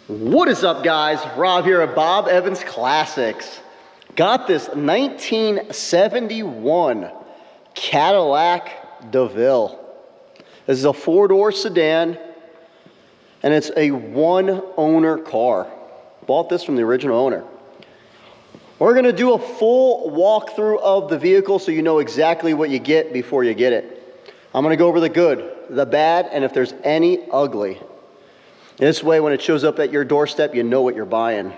What is up, guys? Rob here at Bob Evans Classics. Got this 1971 Cadillac Deville. This is a four-door sedan, and it's a one-owner car. Bought this from the original owner. We're gonna do a full walkthrough of the vehicle so you know exactly what you get before you get it. I'm gonna go over the good, the bad, and if there's any ugly. This way, when it shows up at your doorstep, you know what you're buying.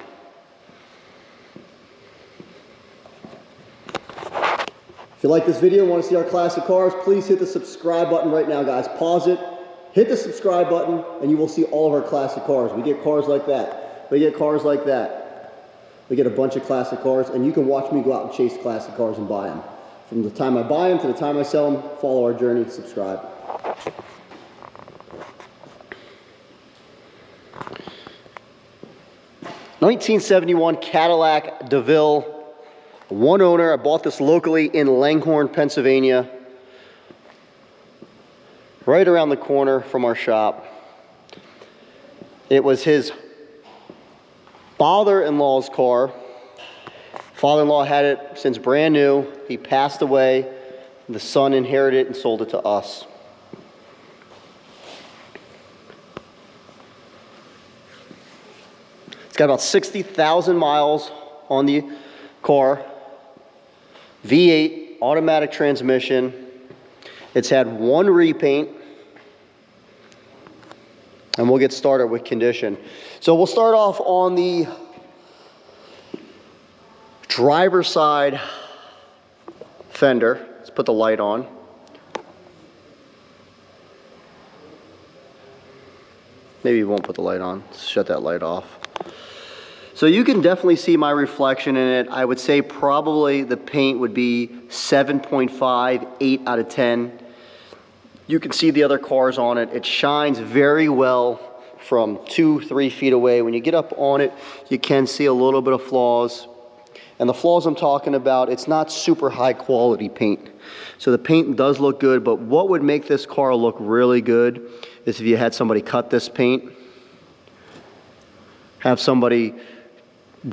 If you like this video and want to see our classic cars, please hit the subscribe button right now, guys. Pause it, hit the subscribe button, and you will see all of our classic cars. We get cars like that. We get cars like that. We get a bunch of classic cars, and you can watch me go out and chase classic cars and buy them. From the time I buy them to the time I sell them, follow our journey, subscribe. '71 Cadillac Deville, one owner. I bought this locally in Langhorne, Pennsylvania, right around the corner from our shop. It was his father-in-law's car. Father-in-law had it since brand new. He passed away. The son inherited it and sold it to us. It's got about 60,000 miles on the car. V8, automatic transmission. It's had one repaint. And we'll get started with condition. So we'll start off on the driver's side fender. Let's put the light on. Maybe you won't put the light on. Let's shut that light off. So you can definitely see my reflection in it. I would say probably the paint would be 7.5, 8 out of 10. You can see the other cars on it. It shines very well from 2-3 feet away. When you get up on it, you can see a little bit of flaws. And the flaws I'm talking about, it's not super high quality paint. So the paint does look good, but what would make this car look really good is if you had somebody cut this paint, have somebody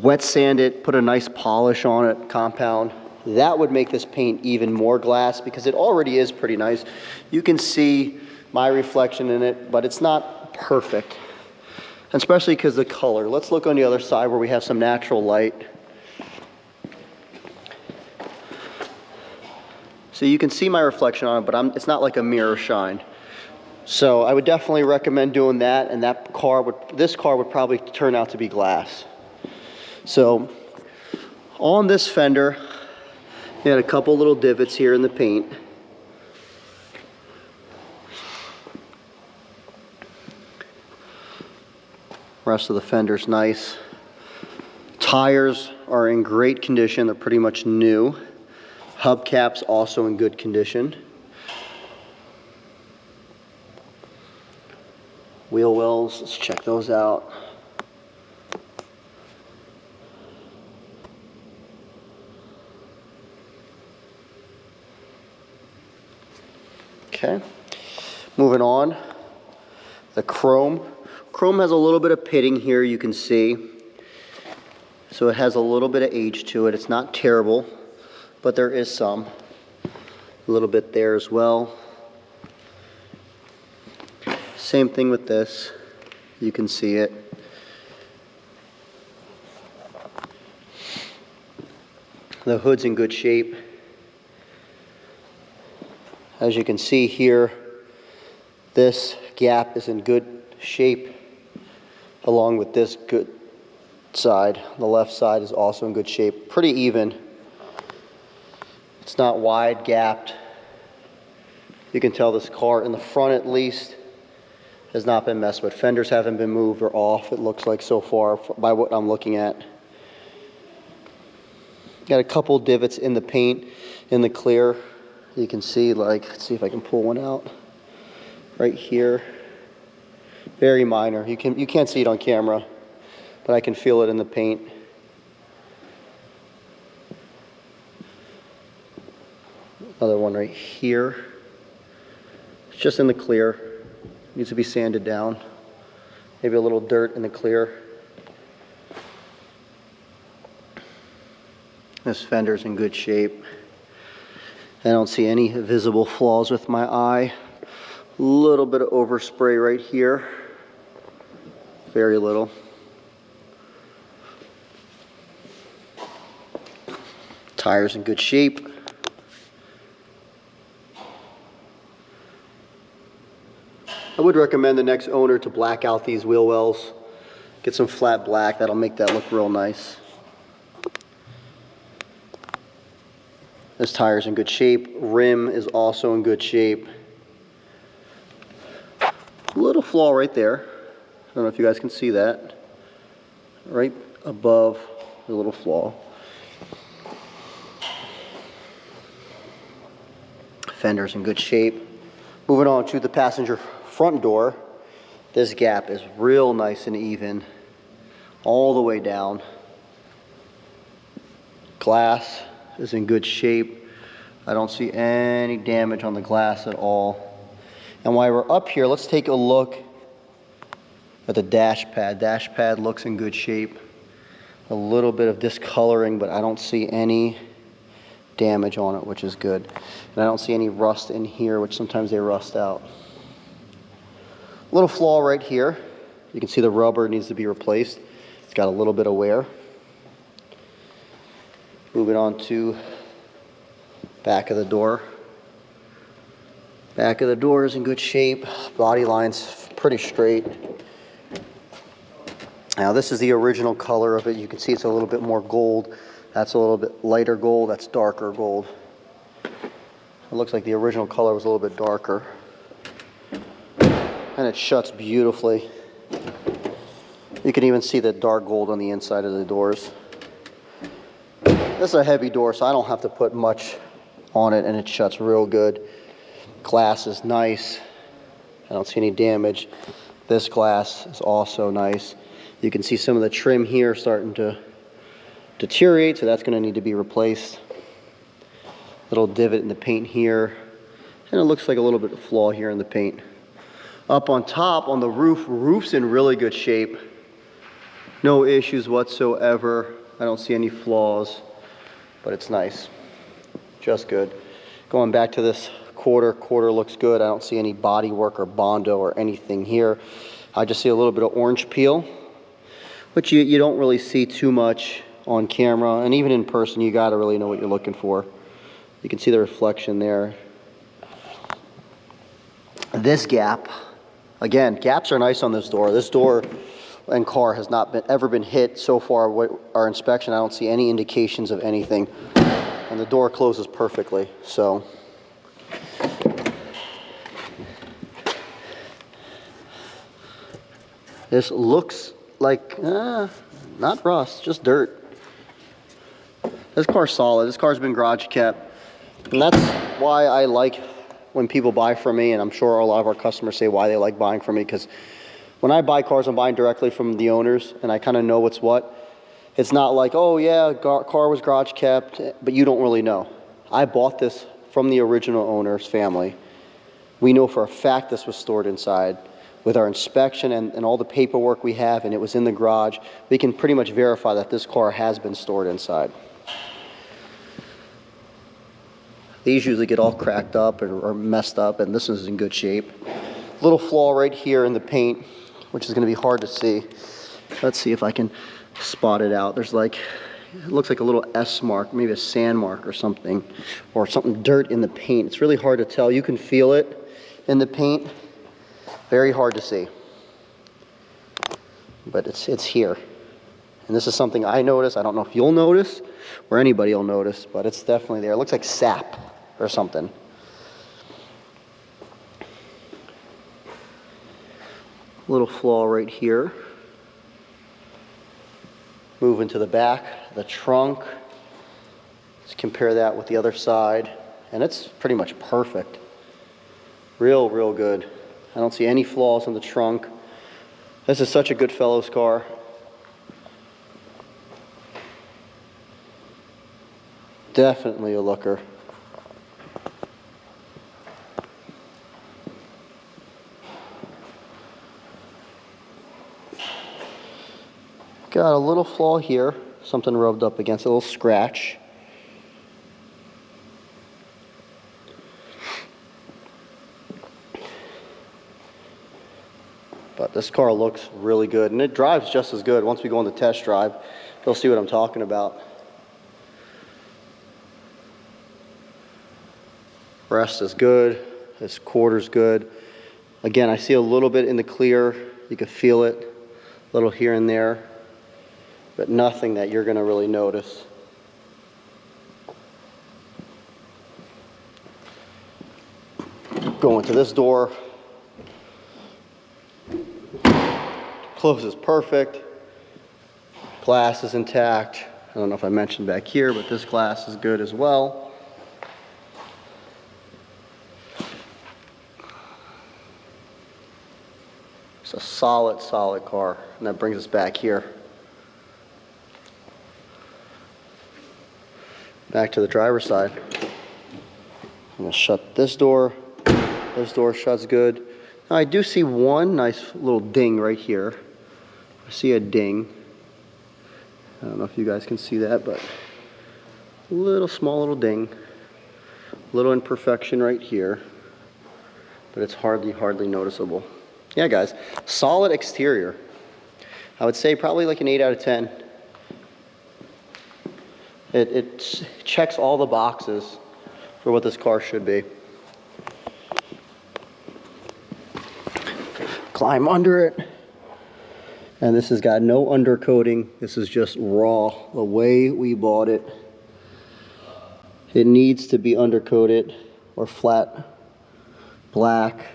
wet sand it, put a nice polish on it, compound. That would make this paint even more glass because it already is pretty nice. You can see my reflection in it, but it's not perfect, especially because the color. Let's look on the other side where we have some natural light. So you can see my reflection on it, but it's not like a mirror shine. So I would definitely recommend doing that, and this car would probably turn out to be glass. So on this fender, they had a couple little divots here in the paint. Rest of the fender's nice. Tires are in great condition. They're pretty much new. Hubcaps also in good condition. Wheel wells, let's check those out. Okay, moving on. The chrome. Chrome has a little bit of pitting here, you can see. So it has a little bit of age to it. It's not terrible, but there is some. A little bit there as well. Same thing with this. You can see it. The hood's in good shape. As you can see here, this gap is in good shape along with this good side. The left side is also in good shape. Pretty even. It's not wide gapped. You can tell this car in the front at least has not been messed with. Fenders haven't been moved or off, it looks like so far by what I'm looking at. Got a couple divots in the paint, in the clear. You can see, like, let's see if I can pull one out. Right here. Very minor. You can't see it on camera, but I can feel it in the paint. Another one right here. It's just in the clear. Needs to be sanded down. Maybe a little dirt in the clear. This fender's in good shape. I don't see any visible flaws with my eye. A little bit of overspray right here. Very little. Tires in good shape. I would recommend the next owner to black out these wheel wells. Get some flat black, that'll make that look real nice. This tire's in good shape. Rim is also in good shape. A little flaw right there. I don't know if you guys can see that. Right above the little flaw. Fender's in good shape. Moving on to the passenger front door. This gap is real nice and even all the way down. Glass is in good shape. I don't see any damage on the glass at all. And while we're up here, let's take a look at the dash pad. Dash pad looks in good shape. A little bit of discoloring, but I don't see any damage on it, which is good. And I don't see any rust in here, which sometimes they rust out. A little flaw right here. You can see the rubber needs to be replaced. It's got a little bit of wear. Moving on to back of the door. Back of the door is in good shape. Body line's pretty straight. Now this is the original color of it. You can see it's a little bit more gold. That's a little bit lighter gold. That's darker gold. It looks like the original color was a little bit darker. And it shuts beautifully. You can even see the dark gold on the inside of the doors. This is a heavy door, so I don't have to put much on it, and it shuts real good. Glass is nice. I don't see any damage. This glass is also nice. You can see some of the trim here starting to deteriorate, so that's going to need to be replaced. Little divot in the paint here, and it looks like a little bit of flaw here in the paint. Up on top, on the roof, roof's in really good shape. No issues whatsoever. I don't see any flaws, but it's nice. Just good. Going back to this quarter looks good. I don't see any body work or Bondo or anything here. I just see a little bit of orange peel, which you don't really see too much on camera, and even in person you got to really know what you're looking for. You can see the reflection there. This gap, again, gaps are nice on this door. This door and car has not ever been hit so far. Our inspection, I don't see any indications of anything, and the door closes perfectly. So this looks like not rust, just dirt. This car's solid. This car's been garage kept, and that's why I like when people buy from me, and I'm sure a lot of our customers say why they like buying from me, because when I buy cars, I'm buying directly from the owners, and I kind of know what's what. It's not like, oh yeah, car was garage kept, but you don't really know. I bought this from the original owner's family. We know for a fact this was stored inside. With our inspection and all the paperwork we have, and it was in the garage, we can pretty much verify that this car has been stored inside. These usually get all cracked up or messed up, and this one's in good shape. Little flaw right here in the paint, which is going to be hard to see. Let's see if I can spot it out. There's like, it looks like a little S mark, maybe a sand mark or something dirt in the paint. It's really hard to tell. You can feel it in the paint. Very hard to see. But it's here. And this is something I notice. I don't know if you'll notice or anybody will notice, but it's definitely there. It looks like sap or something. Little flaw right here. Moving to the back, the trunk. Let's compare that with the other side. And it's pretty much perfect. Real good. I don't see any flaws in the trunk. This is such a good fellow's car. Definitely a looker. Got a little flaw here, something rubbed up against it, a little scratch. But this car looks really good, and it drives just as good. Once we go on the test drive, you'll see what I'm talking about. Rest is good, this quarter's good. Again, I see a little bit in the clear, you can feel it, a little here and there, but nothing that you're gonna really notice. Going to this door, closes perfect, glass is intact. I don't know if I mentioned back here, but this glass is good as well. It's a solid, solid car, and that brings us back here. Back to the driver's side. I'm gonna shut this door. This door shuts good. Now I do see one nice little ding right here. I see a ding. I don't know if you guys can see that, but a little small little ding. A little imperfection right here, but it's hardly noticeable. Yeah, guys, solid exterior. I would say probably like an 8 out of 10. It checks all the boxes for what this car should be. Climb under it. And this has got no undercoating. This is just raw, the way we bought it. It needs to be undercoated or flat black,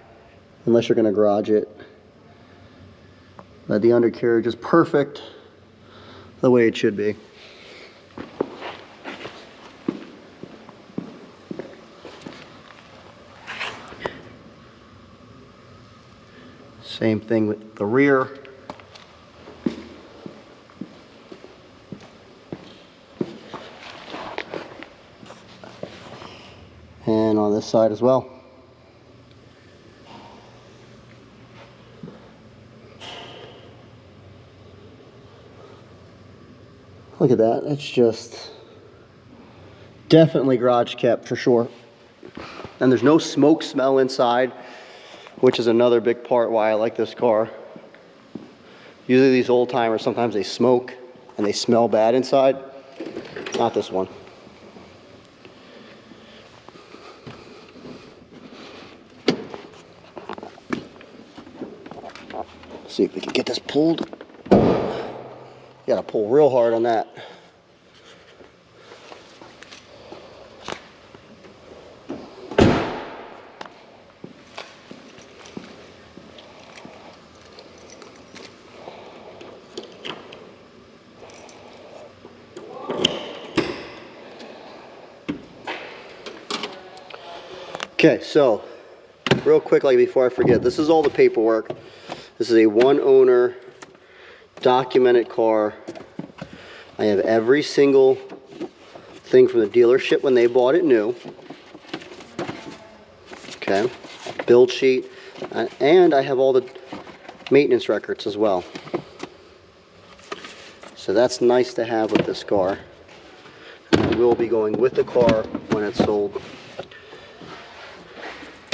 unless you're gonna garage it. But the undercarriage is perfect, the way it should be. Same thing with the rear. And on this side as well. Look at that, it's just definitely garage kept for sure. And there's no smoke smell inside, which is another big part why I like this car. Usually these old timers, sometimes they smoke and they smell bad inside. Not this one. See if we can get this pulled. You gotta pull real hard on that. Okay, so real quick, like before I forget, this is all the paperwork. This is a one owner documented car. I have every single thing from the dealership when they bought it new. Okay, build sheet, and I have all the maintenance records as well. So that's nice to have with this car. I will be going with the car when it's sold.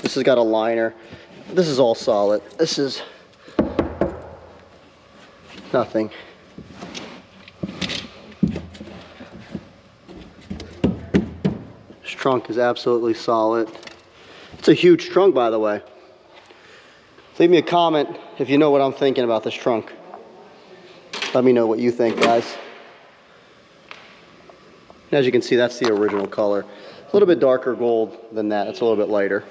This has got a liner. This is all solid. This is nothing. This trunk is absolutely solid. It's a huge trunk, by the way. Leave me a comment if you know what I'm thinking about this trunk. Let me know what you think, guys. As you can see, that's the original color. A little bit darker gold than that. It's a little bit lighter.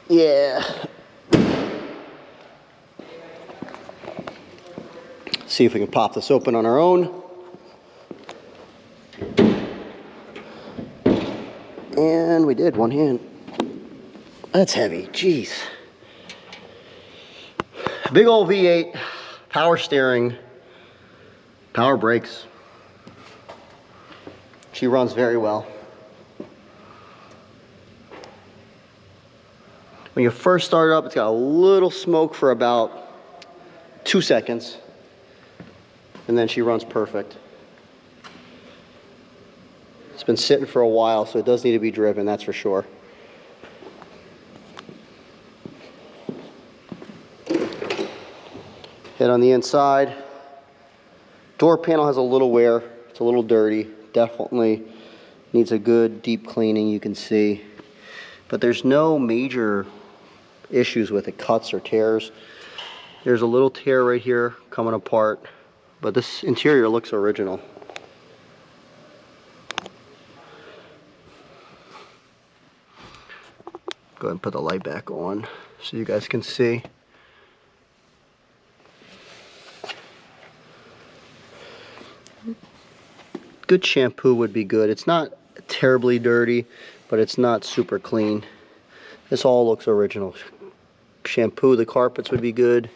Yeah. See if we can pop this open on our own. And we did, one hand. That's heavy, jeez. Big old V8, power steering, power brakes. She runs very well. When you first start it up, it's got a little smoke for about 2 seconds. and then she runs perfect. It's been sitting for a while, so it does need to be driven, that's for sure. Hit on the inside. Door panel has a little wear. It's a little dirty. Definitely needs a good deep cleaning, you can see. But there's no major issues with it, cuts or tears. There's a little tear right here coming apart, but this interior looks original. Go ahead and put the light back on so you guys can see. Good shampoo would be good. It's not terribly dirty, but it's not super clean. This all looks original. Shampoo the carpets would be good.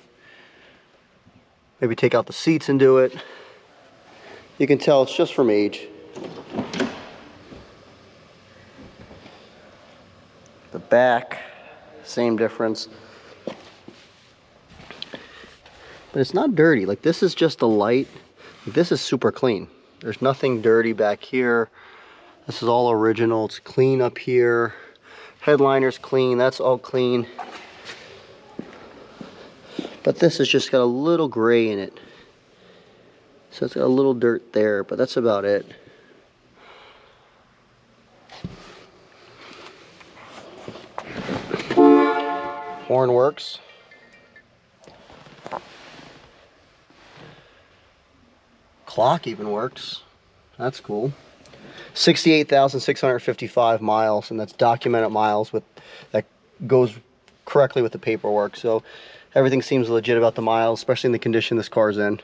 Maybe take out the seats and do it. You can tell it's just from age. The back, same difference. But it's not dirty. Like, this is just a light. This is super clean. There's nothing dirty back here. This is all original. It's clean up here. Headliner's clean. That's all clean. But this has just got a little gray in it. So it's got a little dirt there, but that's about it. Horn works. Clock even works. That's cool. 68,655 miles, and that's documented miles with that goes correctly with the paperwork. So everything seems legit about the miles, especially in the condition this car's in.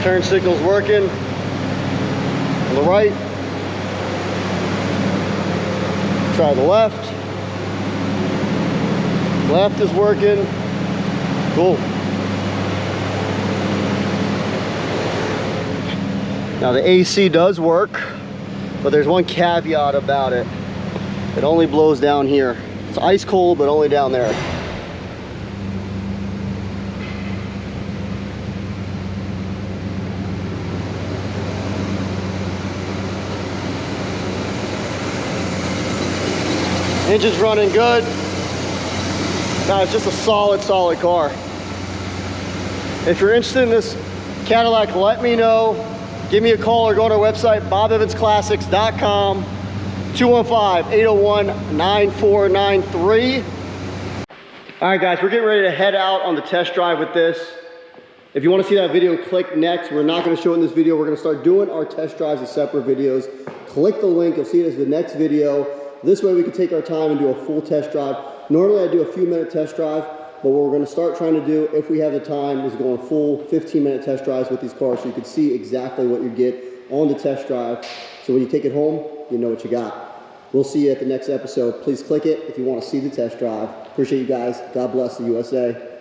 Turn signal's working. On the right. Try the left. Left is working. Cool. Now the AC does work, but there's one caveat about it. It only blows down here. It's ice cold, but only down there. Engine's running good. Now it's just a solid car. If you're interested in this Cadillac, let me know. Give me a call or go to our website, bobevansclassics.com, 215-801-9493. All right, guys, we're getting ready to head out on the test drive with this. If you want to see that video, click next. We're not going to show it in this video. We're going to start doing our test drives as separate videos. Click the link. You'll see it as the next video. This way we can take our time and do a full test drive. Normally I do a few minute test drive, but what we're going to start trying to do, if we have the time, is go on full 15-minute test drives with these cars so you can see exactly what you get on the test drive. So when you take it home, you know what you got. We'll see you at the next episode. Please click it if you want to see the test drive. Appreciate you guys. God bless the USA.